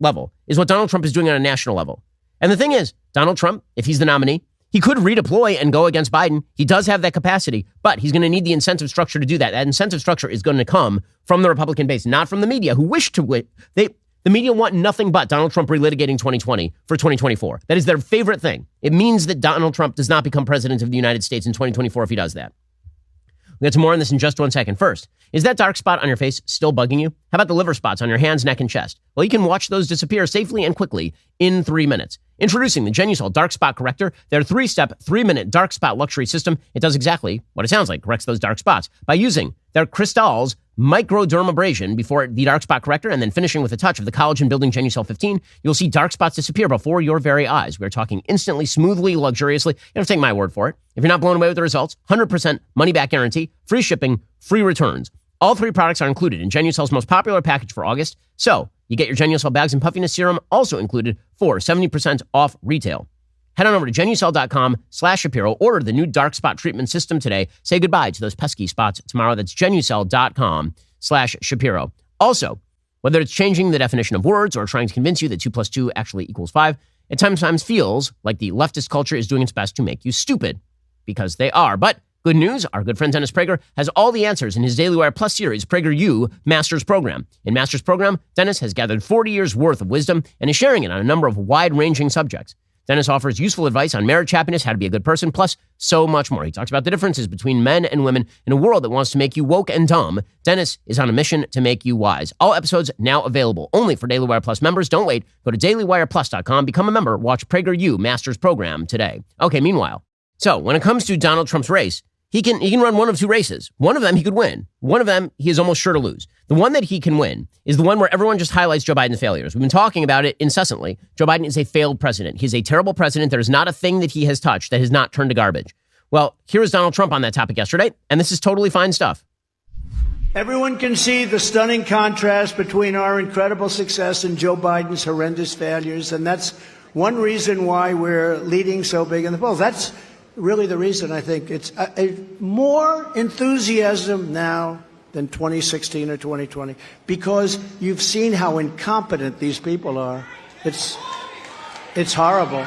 level is what Donald Trump is doing on a national level. And the thing is, Donald Trump, if he's the nominee, he could redeploy and go against Biden. He does have that capacity, but he's going to need the incentive structure to do that. That incentive structure is going to come from the Republican base, not from the media, who wish to win. The media want nothing but Donald Trump relitigating 2020 for 2024. That is their favorite thing. It means that Donald Trump does not become president of the United States in 2024 if he does that. We'll get to more on this in just 1 second. First, is that dark spot on your face still bugging you? How about the liver spots on your hands, neck, and chest? Well, you can watch those disappear safely and quickly in 3 minutes. Introducing the Genusol Dark Spot Corrector, their 3-step, 3-minute dark spot luxury system. It does exactly what it sounds like, corrects those dark spots by using their Cristal's microdermabrasion before the dark spot corrector and then finishing with a touch of the collagen-building Genusol 15. You'll see dark spots disappear before your very eyes. We're talking instantly, smoothly, luxuriously. You don't take my word for it. If you're not blown away with the results, 100% money-back guarantee, free shipping, free returns. All 3 products are included in Genusol's most popular package for August. So you get your Genusol bags and puffiness serum also included for 70% off retail. Head on over to Genusol.com/Shapiro. Order the new dark spot treatment system today. Say goodbye to those pesky spots tomorrow. That's Genusol.com/Shapiro. Also, whether it's changing the definition of words or trying to convince you that 2 + 2 actually equals 5, it sometimes feels like the leftist culture is doing its best to make you stupid, because they are. But good news, our good friend Dennis Prager has all the answers in his Daily Wire Plus series, PragerU Master's Program. In Master's Program, Dennis has gathered 40 years worth of wisdom and is sharing it on a number of wide-ranging subjects. Dennis offers useful advice on marriage, happiness, how to be a good person, plus so much more. He talks about the differences between men and women in a world that wants to make you woke and dumb. Dennis is on a mission to make you wise. All episodes now available only for Daily Wire Plus members. Don't wait. Go to dailywireplus.com, become a member, watch PragerU Master's Program today. Okay, meanwhile, so when it comes to Donald Trump's race, he can run one of two races. One of them he could win. One of them he is almost sure to lose. The one that he can win is the one where everyone just highlights Joe Biden's failures. We've been talking about it incessantly. Joe Biden is a failed president. He's a terrible president. There is not a thing that he has touched that has not turned to garbage. Well, here is Donald Trump on that topic yesterday, and this is totally fine stuff. Everyone can see the stunning contrast between our incredible success and Joe Biden's horrendous failures, and that's one reason why we're leading so big in the polls. That's really the reason. I think it's more enthusiasm now than 2016 or 2020, because you've seen how incompetent these people are. It's horrible.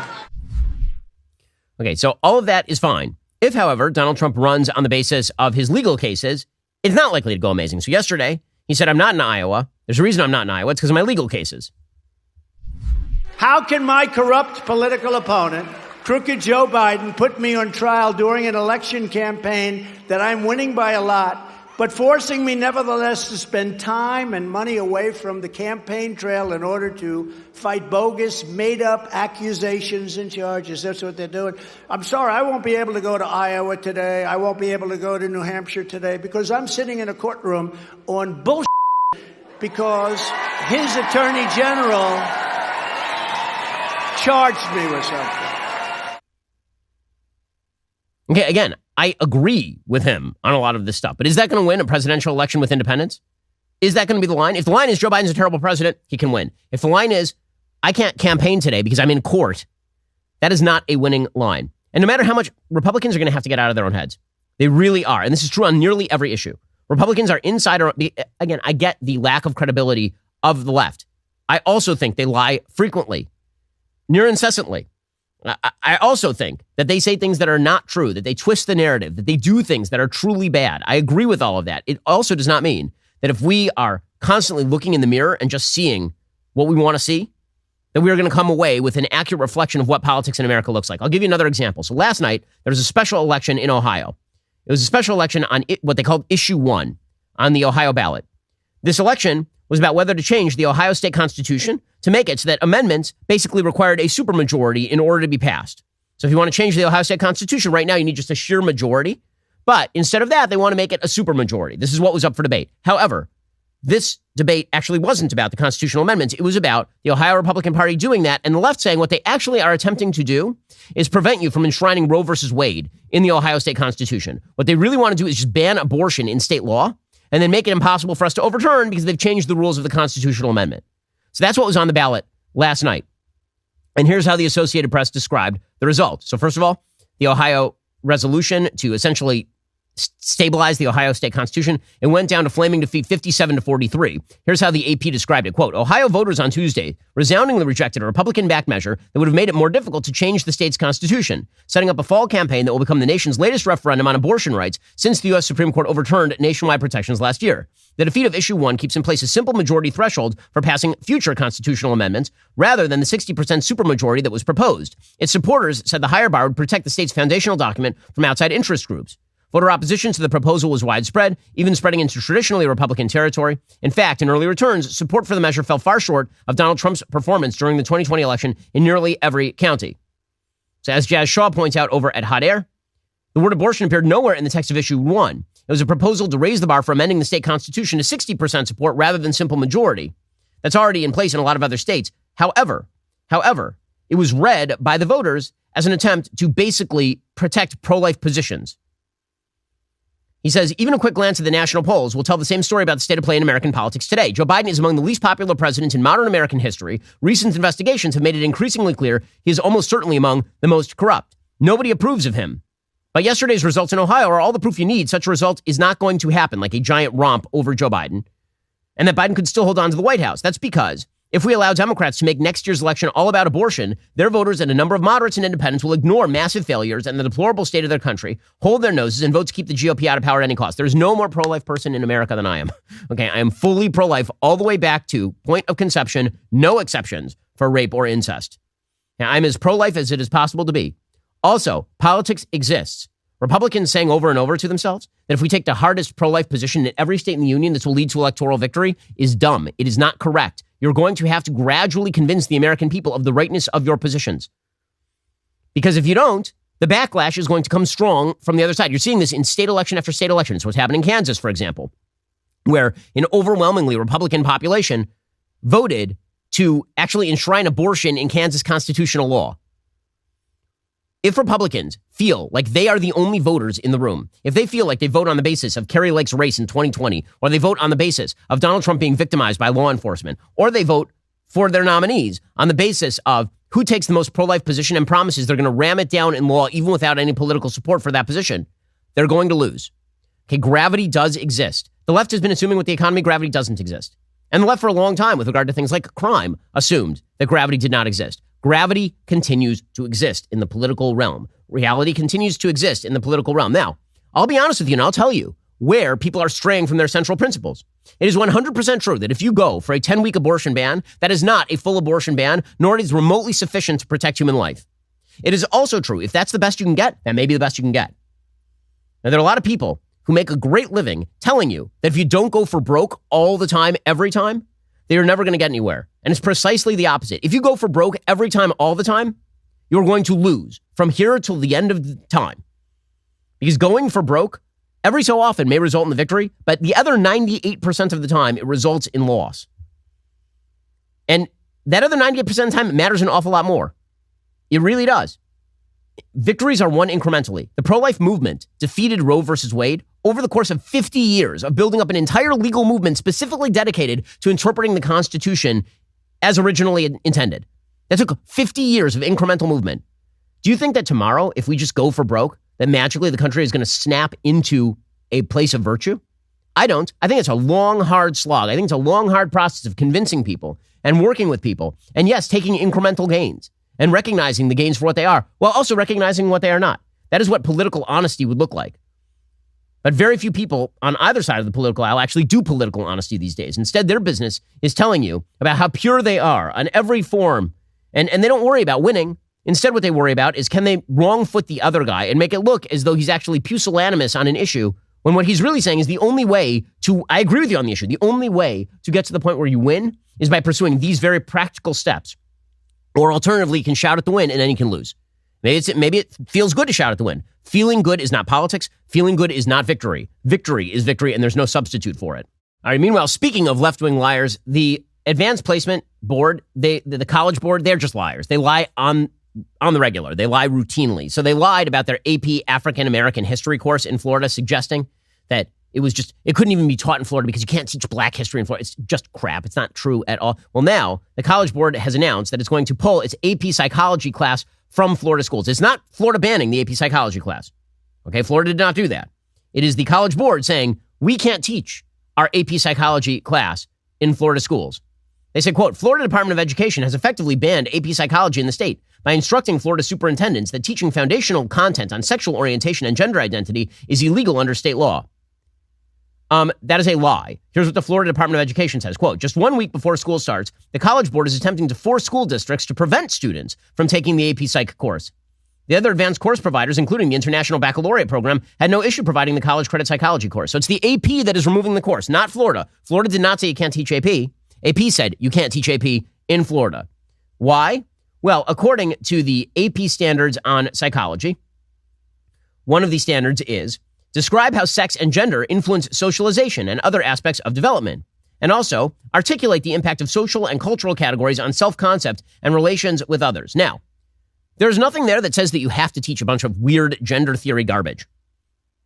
Okay, so all of that is fine. If, however, Donald Trump runs on the basis of his legal cases, it's not likely to go amazing. So yesterday, he said, I'm not in Iowa. There's a reason I'm not in Iowa. It's because of my legal cases. How can my corrupt political opponent, crooked Joe Biden, put me on trial during an election campaign that I'm winning by a lot, but forcing me nevertheless to spend time and money away from the campaign trail in order to fight bogus, made-up accusations and charges? That's what they're doing. I'm sorry, I won't be able to go to Iowa today. I won't be able to go to New Hampshire today because I'm sitting in a courtroom on bullshit because his attorney general charged me with something. Okay, again, I agree with him on a lot of this stuff. But is that going to win a presidential election with independents? Is that going to be the line? If the line is Joe Biden's a terrible president, he can win. If the line is I can't campaign today because I'm in court, that is not a winning line. And no matter how much Republicans are going to have to get out of their own heads, they really are. And this is true on nearly every issue. Republicans are inside. Again, I get the lack of credibility of the left. I also think they lie frequently, near incessantly. I also think that they say things that are not true, that they twist the narrative, that they do things that are truly bad. I agree with all of that. It also does not mean that if we are constantly looking in the mirror and just seeing what we want to see, that we are going to come away with an accurate reflection of what politics in America looks like. I'll give you another example. So last night, there was a special election in Ohio. It was a special election on what they called Issue 1 on the Ohio ballot. This election was about whether to change the Ohio state constitution to make it so that amendments basically required a supermajority in order to be passed. So if you want to change the Ohio state constitution right now, you need just a sheer majority. But instead of that, they want to make it a supermajority. This is what was up for debate. However, this debate actually wasn't about the constitutional amendments. It was about the Ohio Republican Party doing that and the left saying what they actually are attempting to do is prevent you from enshrining Roe versus Wade in the Ohio state constitution. What they really want to do is just ban abortion in state law and then make it impossible for us to overturn because they've changed the rules of the constitutional amendment. So that's what was on the ballot last night. And here's how the Associated Press described the result. So first of all, the Ohio resolution to essentially stabilize the Ohio state constitution, it went down to flaming defeat 57-43. Here's how the AP described it. Quote, Ohio voters on Tuesday resoundingly rejected a Republican-backed measure that would have made it more difficult to change the state's constitution, setting up a fall campaign that will become the nation's latest referendum on abortion rights since the U.S. Supreme Court overturned nationwide protections last year. The defeat of Issue 1 keeps in place a simple majority threshold for passing future constitutional amendments rather than the 60% supermajority that was proposed. Its supporters said the higher bar would protect the state's foundational document from outside interest groups. Voter opposition to the proposal was widespread, even spreading into traditionally Republican territory. In fact, in early returns, support for the measure fell far short of Donald Trump's performance during the 2020 election in nearly every county. So as Jazz Shaw points out over at Hot Air, the word abortion appeared nowhere in the text of Issue 1. It was a proposal to raise the bar for amending the state constitution to 60% support rather than simple majority. That's already in place in a lot of other states. However, it was read by the voters as an attempt to basically protect pro-life positions. He says, even a quick glance at the national polls will tell the same story about the state of play in American politics today. Joe Biden is among the least popular presidents in modern American history. Recent investigations have made it increasingly clear he is almost certainly among the most corrupt. Nobody approves of him. But yesterday's results in Ohio are all the proof you need. Such a result is not going to happen like a giant romp over Joe Biden. And that Biden could still hold on to the White House. That's because if we allow Democrats to make next year's election all about abortion, their voters and a number of moderates and independents will ignore massive failures and the deplorable state of their country, hold their noses, and vote to keep the GOP out of power at any cost. There's no more pro-life person in America than I am. Okay, I am fully pro-life all the way back to point of conception, no exceptions for rape or incest. Now, I'm as pro-life as it is possible to be. Also, politics exists. Republicans saying over and over to themselves that if we take the hardest pro-life position in every state in the union, this will lead to electoral victory is dumb. It is not correct. You're going to have to gradually convince the American people of the rightness of your positions. Because if you don't, the backlash is going to come strong from the other side. You're seeing this in state election after state election. It's what's happening in Kansas, for example, where an overwhelmingly Republican population voted to actually enshrine abortion in Kansas constitutional law. If Republicans feel like they are the only voters in the room, if they feel like they vote on the basis of Kari Lake's race in 2020, or they vote on the basis of Donald Trump being victimized by law enforcement, or they vote for their nominees on the basis of who takes the most pro-life position and promises they're going to ram it down in law even without any political support for that position, they're going to lose. Okay, gravity does exist. The left has been assuming with the economy, gravity doesn't exist. And the left for a long time, with regard to things like crime, assumed that gravity did not exist. Gravity continues to exist in the political realm. Reality continues to exist in the political realm. Now, I'll be honest with you, and I'll tell you where people are straying from their central principles. It is 100% true that if you go for a 10-week abortion ban, that is not a full abortion ban, nor it is remotely sufficient to protect human life. It is also true, if that's the best you can get, that may be the best you can get. Now, there are a lot of people who make a great living telling you that if you don't go for broke all the time, every time, they are never going to get anywhere. And it's precisely the opposite. If you go for broke every time, all the time, you're going to lose from here till the end of the time. Because going for broke every so often may result in the victory, but the other 98% of the time, it results in loss. And that other 98% of the time, it matters an awful lot more. It really does. Victories are won incrementally. The pro-life movement defeated Roe versus Wade over the course of 50 years of building up an entire legal movement specifically dedicated to interpreting the Constitution as originally intended. That took 50 years of incremental movement. Do you think that tomorrow, if we just go for broke, that magically the country is going to snap into a place of virtue? I don't. I think it's a long, hard slog. I think it's a long, hard process of convincing people and working with people. And yes, taking incremental gains and recognizing the gains for what they are, while also recognizing what they are not. That is what political honesty would look like. But very few people on either side of the political aisle actually do political honesty these days. Instead, their business is telling you about how pure they are on every form. And they don't worry about winning. Instead, what they worry about is can they wrong foot the other guy and make it look as though he's actually pusillanimous on an issue, when what he's really saying is the only way to, I agree with you on the issue, the only way to get to the point where you win is by pursuing these very practical steps. Or alternatively, you can shout at the win and then you can lose. Maybe it feels good to shout at the win. Feeling good is not politics. Feeling good is not victory. Victory is victory, and there's no substitute for it. All right. Meanwhile, speaking of left-wing liars, the advanced placement board, the college board, they're just liars. They lie on the regular. They lie routinely. So they lied about their AP African-American history course in Florida, suggesting that it couldn't even be taught in Florida because you can't teach black history in Florida. It's just crap. It's not true at all. Well, now the College Board has announced that it's going to pull its AP psychology class from Florida schools. It's not Florida banning the AP psychology class. Okay, Florida did not do that. It is the College Board saying, we can't teach our AP psychology class in Florida schools. They said, quote, Florida Department of Education has effectively banned AP psychology in the state by instructing Florida superintendents that teaching foundational content on sexual orientation and gender identity is illegal under state law. That is a lie. Here's what the Florida Department of Education says, quote, just 1 week before school starts, the College Board is attempting to force school districts to prevent students from taking the AP Psych course. The other advanced course providers, including the International Baccalaureate program, had no issue providing the college credit psychology course. So it's the AP that is removing the course, not Florida. Florida did not say you can't teach AP. AP said you can't teach AP in Florida. Why? Well, according to the AP standards on psychology, one of the standards is describe how sex and gender influence socialization and other aspects of development, and also articulate the impact of social and cultural categories on self-concept and relations with others. Now, there's nothing there that says that you have to teach a bunch of weird gender theory garbage.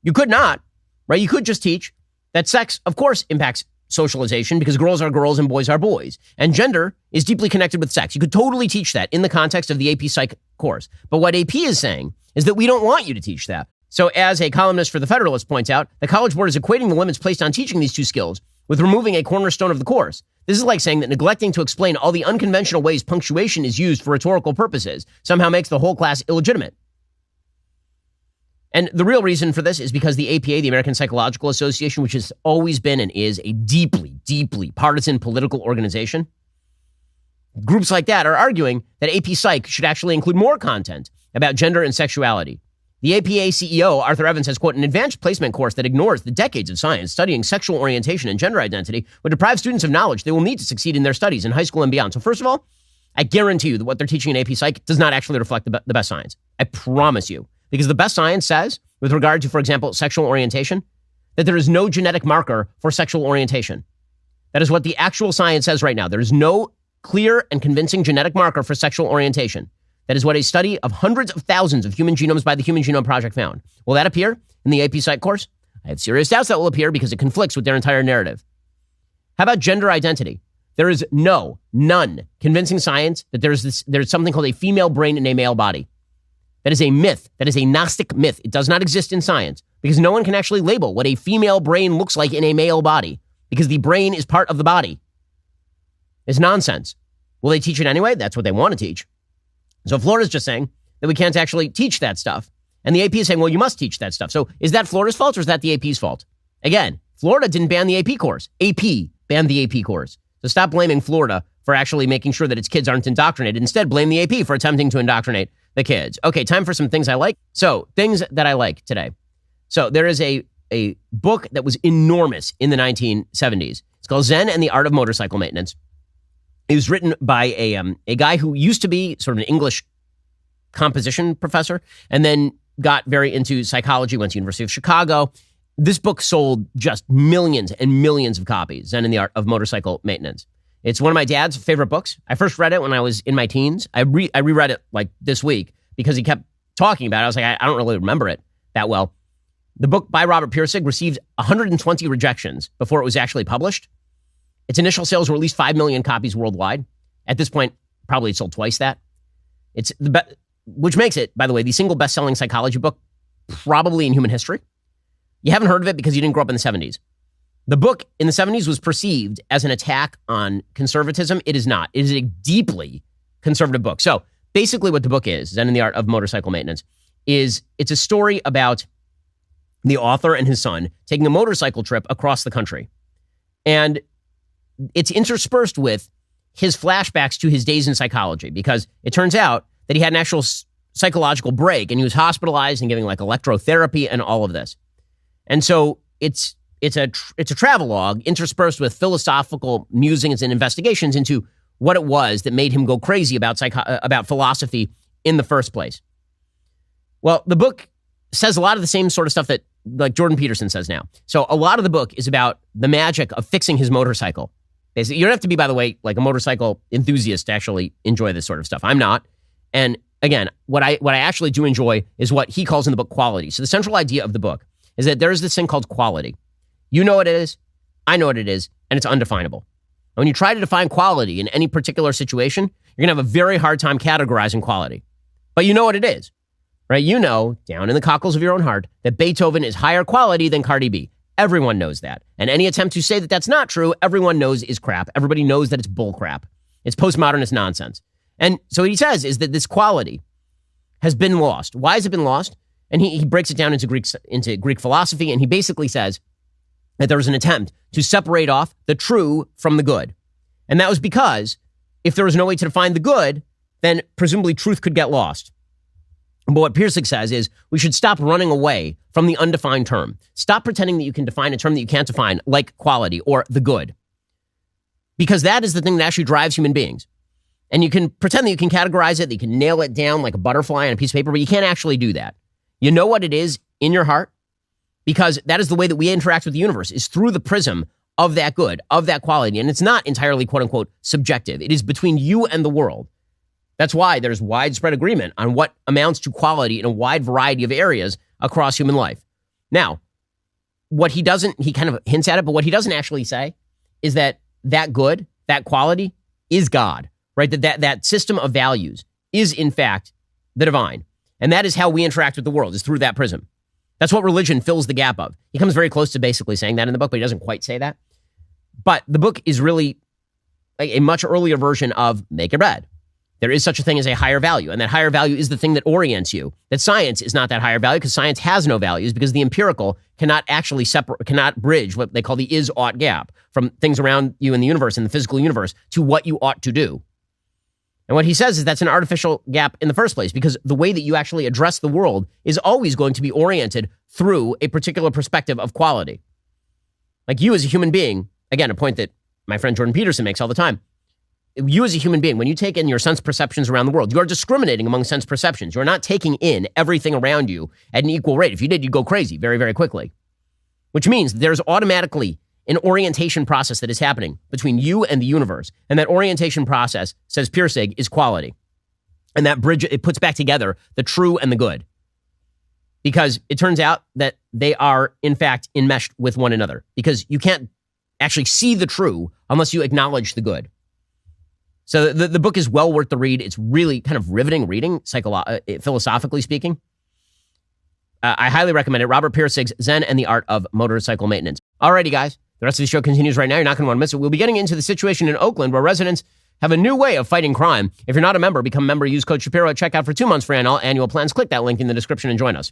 You could not, right? You could just teach that sex, of course, impacts socialization because girls are girls and boys are boys, and gender is deeply connected with sex. You could totally teach that in the context of the AP Psych course. But what AP is saying is that we don't want you to teach that. So as a columnist for The Federalist points out, the College Board is equating the limits placed on teaching these two skills with removing a cornerstone of the course. This is like saying that neglecting to explain all the unconventional ways punctuation is used for rhetorical purposes somehow makes the whole class illegitimate. And the real reason for this is because the APA, the American Psychological Association, which has always been and is a deeply, deeply partisan political organization, groups like that are arguing that AP Psych should actually include more content about gender and sexuality. The APA CEO, Arthur Evans, has, quote, an advanced placement course that ignores the decades of science studying sexual orientation and gender identity would deprive students of knowledge they will need to succeed in their studies in high school and beyond. So first of all, I guarantee you that what they're teaching in AP Psych does not actually reflect the best science. I promise you. Because the best science says, with regard to, for example, sexual orientation, that there is no genetic marker for sexual orientation. That is what the actual science says right now. There is no clear and convincing genetic marker for sexual orientation. That is what a study of hundreds of thousands of human genomes by the Human Genome Project found. Will that appear in the AP Psych course? I have serious doubts that will appear because it conflicts with their entire narrative. How about gender identity? There is none convincing science that there's something called a female brain in a male body. That is a myth. That is a Gnostic myth. It does not exist in science because no one can actually label what a female brain looks like in a male body because the brain is part of the body. It's nonsense. Will they teach it anyway? That's what they want to teach. So Florida's just saying that we can't actually teach that stuff. And the AP is saying, well, you must teach that stuff. So is that Florida's fault or is that the AP's fault? Again, Florida didn't ban the AP course. AP banned the AP course. So stop blaming Florida for actually making sure that its kids aren't indoctrinated. Instead, blame the AP for attempting to indoctrinate the kids. Okay, time for some things I like. So things that I like today. So there is a book that was enormous in the 1970s. It's called Zen and the Art of Motorcycle Maintenance. It was written by a guy who used to be sort of an English composition professor and then got very into psychology, went to University of Chicago. This book sold just millions and millions of copies, Zen and the Art of Motorcycle Maintenance. It's one of my dad's favorite books. I first read it when I was in my teens. I reread it like this week because he kept talking about it. I was like, I don't really remember it that well. The book by Robert Pirsig received 120 rejections before it was actually published. Its initial sales were at least 5 million copies worldwide. At this point, probably it sold twice that. It's which makes it, by the way, the single best-selling psychology book probably in human history. You haven't heard of it because you didn't grow up in the 70s. The book in the 70s was perceived as an attack on conservatism. It is not. It is a deeply conservative book. So basically what the book is, Zen and the Art of Motorcycle Maintenance, is it's a story about the author and his son taking a motorcycle trip across the country. And it's interspersed with his flashbacks to his days in psychology because it turns out that he had an actual psychological break and he was hospitalized and giving like electrotherapy and all of this. And so it's a travelogue interspersed with philosophical musings and investigations into what it was that made him go crazy about philosophy in the first place. Well, the book says a lot of the same sort of stuff that like Jordan Peterson says now. So a lot of the book is about the magic of fixing his motorcycle. Basically, you don't have to be, by the way, like a motorcycle enthusiast to actually enjoy this sort of stuff. I'm not. And again, what I actually do enjoy is what he calls in the book quality. So the central idea of the book is that there is this thing called quality. You know what it is, I know what it is, and it's undefinable. And when you try to define quality in any particular situation, you're going to have a very hard time categorizing quality. But you know what it is, right? You know, down in the cockles of your own heart, that Beethoven is higher quality than Cardi B. Everyone knows that. And any attempt to say that that's not true, everyone knows is crap. Everybody knows that it's bull crap. It's postmodernist nonsense. And so what he says is that this quality has been lost. Why has it been lost? And he breaks it down into Greek philosophy, and he basically says that there was an attempt to separate off the true from the good. And that was because if there was no way to define the good, then presumably truth could get lost. But what Pirsig says is we should stop running away from the undefined term. Stop pretending that you can define a term that you can't define, like quality or the good. Because that is the thing that actually drives human beings. And you can pretend that you can categorize it, that you can nail it down like a butterfly on a piece of paper, but you can't actually do that. You know what it is in your heart? Because that is the way that we interact with the universe, is through the prism of that good, of that quality. And it's not entirely, quote unquote, subjective. It is between you and the world. That's why there's widespread agreement on what amounts to quality in a wide variety of areas across human life. Now, he kind of hints at it, but what he doesn't actually say is that good, that quality is God, right? That system of values is in fact the divine. And that is how we interact with the world, is through that prism. That's what religion fills the gap of. He comes very close to basically saying that in the book, but he doesn't quite say that. But the book is really a much earlier version of make it red. There is such a thing as a higher value, and that higher value is the thing that orients you. That science is not that higher value because science has no values, because the empirical cannot actually cannot bridge what they call the is-ought gap from things around you in the universe, in the physical universe, to what you ought to do. And what he says is that's an artificial gap in the first place, because the way that you actually address the world is always going to be oriented through a particular perspective of quality. Like you as a human being, again, a point that my friend Jordan Peterson makes all the time. You as a human being, when you take in your sense perceptions around the world, you are discriminating among sense perceptions. You're not taking in everything around you at an equal rate. If you did, you'd go crazy very, very quickly. Which means there's automatically an orientation process that is happening between you and the universe. And that orientation process, says Pirsig, is quality. And that bridge, it puts back together the true and the good. Because it turns out that they are, in fact, enmeshed with one another. Because you can't actually see the true unless you acknowledge the good. So the book is well worth the read. It's really kind of riveting reading, philosophically speaking. I highly recommend it. Robert Pirsig's Zen and the Art of Motorcycle Maintenance. Alrighty, guys. The rest of the show continues right now. You're not going to want to miss it. We'll be getting into the situation in Oakland where residents have a new way of fighting crime. If you're not a member, become a member. Use code Shapiro at checkout for 2 months for annual plans. Click that link in the description and join us.